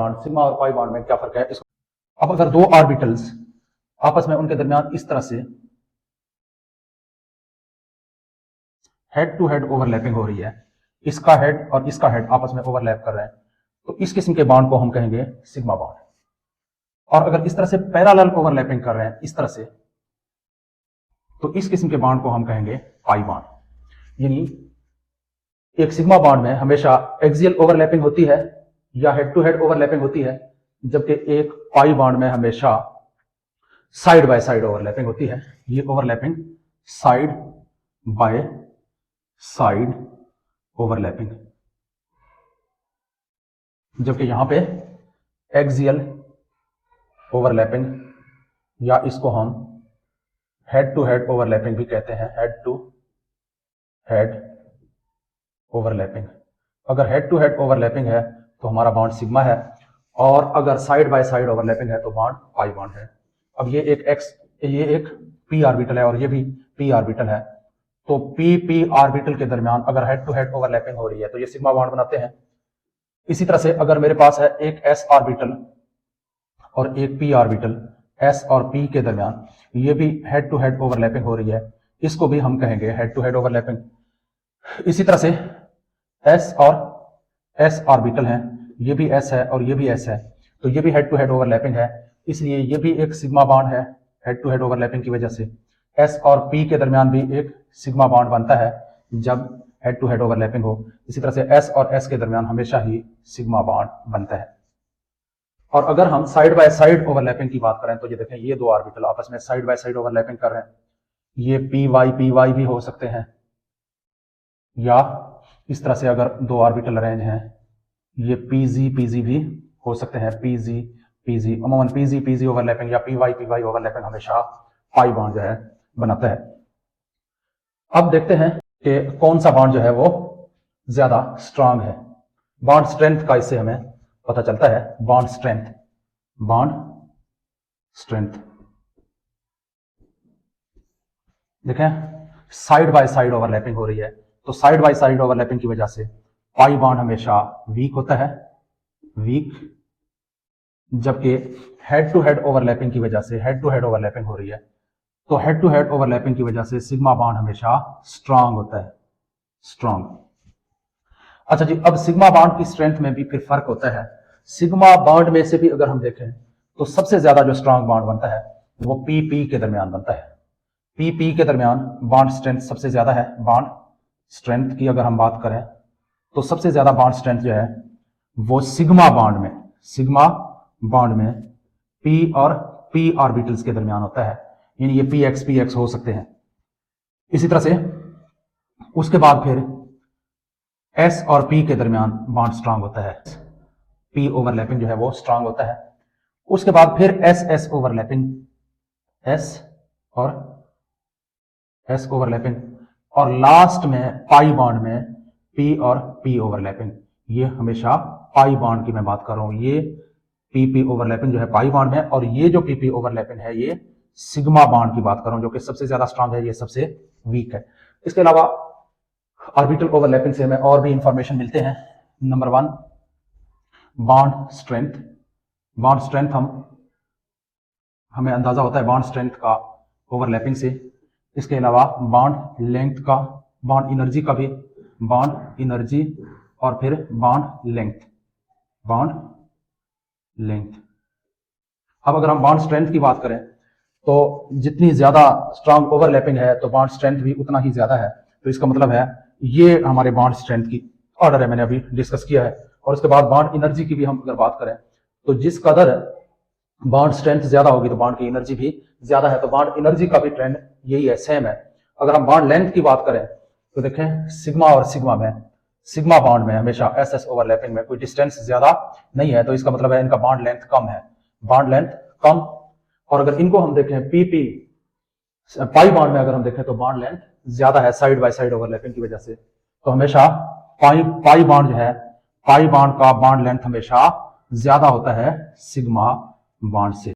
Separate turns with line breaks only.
Bond sigma और pi bond में क्या फर्क है इसको। अब अगर दो ऑर्बिटल्स आपस में उनके दरमियान इस तरह से हेड टू हेड ओवरलैपिंग हो रही है, इसका हेड और इसका हेड आपस में ओवरलैप कर रहे हैं, तो इस किस्म के बॉन्ड को हम कहेंगे सिग्मा बॉन्ड। और अगर इस तरह से पैरेलल ओवरलैपिंग कर रहे हैं इस तरह से, तो इस किस्म के बॉन्ड को हम कहेंगे पाई बॉन्ड। यानी एक सिग्मा बॉन्ड में हमेशा एक्सियल ओवरलैपिंग होती है या हेड टू हेड ओवरलैपिंग होती है, जबकि एक पाई बॉन्ड में हमेशा साइड बाय साइड ओवरलैपिंग होती है। ये overlapping side by side overlapping, जबकि यहां पे एक्सियल ओवरलैपिंग या इसको हम हेड टू हेड ओवरलैपिंग भी कहते हैं, हेड टू हेड ओवरलैपिंग। अगर हेड टू हेड ओवरलैपिंग है तो हमारा बॉन्ड सिग्मा है, और अगर साइड बाय साइड ओवरलैपिंग है तो बॉन्ड पाई बॉन्ड है। अब ये एक पी ऑर्बिटल है और ये भी पी ऑर्बिटल है, तो पी ऑर्बिटल के दरमियान अगर हेड टू हेड ओवरलैपिंग हो रही है तो ये सिग्मा बॉन्ड बनाते हैं। इसी तरह से अगर मेरे पास है एक एस ऑर्बिटल और एक पी ऑर्बिटल, एस और पी के दरमियान ये भी हेड टू हेड ओवरलैपिंग हो रही है, इसको भी हम कहेंगे हेड टू हेड ओवरलैपिंग। इसी तरह से एस और एस ऑर्बिटल हैं, ये भी एस है और ये भी एस है, तो ये भी हेड टू हेड ओवरलैपिंग है, इसलिए ये भी एक सिग्मा बॉन्ड है हेड टू हेड ओवरलैपिंग की वजह से। एस और पी के दरमियान भी एक सिग्मा बॉन्ड बनता है जब हेड टू हेड ओवरलैपिंग हो। इसी तरह से एस और एस के दरमियान हमेशा ही सिग्मा बॉन्ड बनता है। और अगर हम साइड बाय साइड ओवरलैपिंग की बात करें तो ये देखें, ये दो ऑर्बिटल आपस में साइड बाय साइड ओवरलैपिंग कर रहे हैं। ये पी वाई भी हो सकते हैं, या इस तरह से अगर दो ऑर्बिटल अरेंज हैं ये पीजी भी हो सकते हैं, पीजी अमूमन पीजी ओवरलैपिंग या पी वाई ओवरलैपिंग हमेशा पाई बॉन्ड जो है बनाता है। अब देखते हैं कि कौन सा बॉन्ड जो है वो ज्यादा स्ट्रांग है। बॉन्ड स्ट्रेंथ का इससे हमें पता चलता है। बॉन्ड स्ट्रेंथ देखें, साइड बाय साइड ओवरलैपिंग हो रही है, तो साइड बाय साइड ओवरलैपिंग की वजह से पाई बॉन्ड हमेशा वीक होता है, जबकि हेड टू हेड ओवरलैपिंग की वजह से हेड टू हेड ओवरलैपिंग हो रही है, तो हेड टू हेड ओवरलैपिंग की वजह से सिग्मा बॉन्ड हमेशा स्ट्रांग होता है, स्ट्रांग। अच्छा जी, अब सिग्मा बॉन्ड की स्ट्रेंथ में भी फिर फर्क होता है। सिग्मा बॉन्ड में से भी अगर हम देखें तो सबसे ज्यादा जो स्ट्रांग बॉन्ड बनता है वो पी के दरमियान बनता है। पी के दरमियान बॉन्ड स्ट्रेंथ सबसे ज्यादा है। बॉन्ड स्ट्रेंथ की अगर हम बात करें तो सबसे ज्यादा बॉन्ड स्ट्रेंथ जो है वो सिग्मा बॉन्ड में पी और पी ऑर्बिटल्स के दरमियान होता है, यानी ये पी एक्स हो सकते हैं। इसी तरह से उसके बाद फिर एस और पी के दरमियान बॉन्ड स्ट्रांग होता है, पी ओवरलैपिंग जो है वो स्ट्रांग होता है। उसके बाद फिर एस ओवरलैपिंग, और लास्ट में पाई बॉन्ड में पी और पी ओवरलैपिंग। ये हमेशा पाई बॉन्ड की मैं बात कर रहा हूं, ये पी ओवरलैपिंग जो है पाई बॉन्ड में, और ये जो पी ओवरलैपिंग है ये सिग्मा बॉन्ड की बात कर रहा हूं, जो कि सबसे ज्यादा स्ट्रांग है, ये सबसे वीक है। इसके अलावा ऑर्बिटल ओवरलैपिंग से हमें और भी इंफॉर्मेशन मिलते हैं। नंबर 1, बॉन्ड स्ट्रेंथ हमें अंदाजा होता है बॉन्ड स्ट्रेंथ का ओवरलैपिंग से। इसके अलावा बॉन्ड लेंथ का, बॉन्ड एनर्जी का भी, बॉन्ड एनर्जी और फिर बॉन्ड लेंथ। अब अगर हम बॉन्ड स्ट्रेंथ की बात करें तो जितनी ज्यादा स्ट्रांग ओवरलैपिंग है तो बॉन्ड स्ट्रेंथ भी उतना ही ज्यादा है। तो इसका मतलब है ये हमारे बॉन्ड स्ट्रेंथ की ऑर्डर है, मैंने अभी डिस्कस किया है। और उसके बाद बॉन्ड एनर्जी की भी हम अगर बात करें तो जिस कदर बॉन्ड स्ट्रेंथ ज्यादा होगी तो बॉन्ड की एनर्जी भी ज्यादा है, तो बॉन्ड एनर्जी का भी ट्रेंड यही है, सेम है। अगर हम बॉन्ड लेंथ की बात करें तो देखें सिग्मा बॉन्ड में हमेशा एस ओवरलैपिंग में कोई डिस्टेंस ज्यादा नहीं है, तो इसका मतलब है इनका बॉन्ड लेंथ कम है, और अगर इनको हम देखें पाई बॉन्ड में अगर हम देखें तो बॉन्ड लेंथ ज्यादा है साइड बाय साइड ओवरलैपिंग की वजह से, तो हमेशा पाई बॉन्ड जो है, पाई बॉन्ड का बॉन्ड लेंथ हमेशा ज्यादा होता है सिग्मा बॉन्ड से।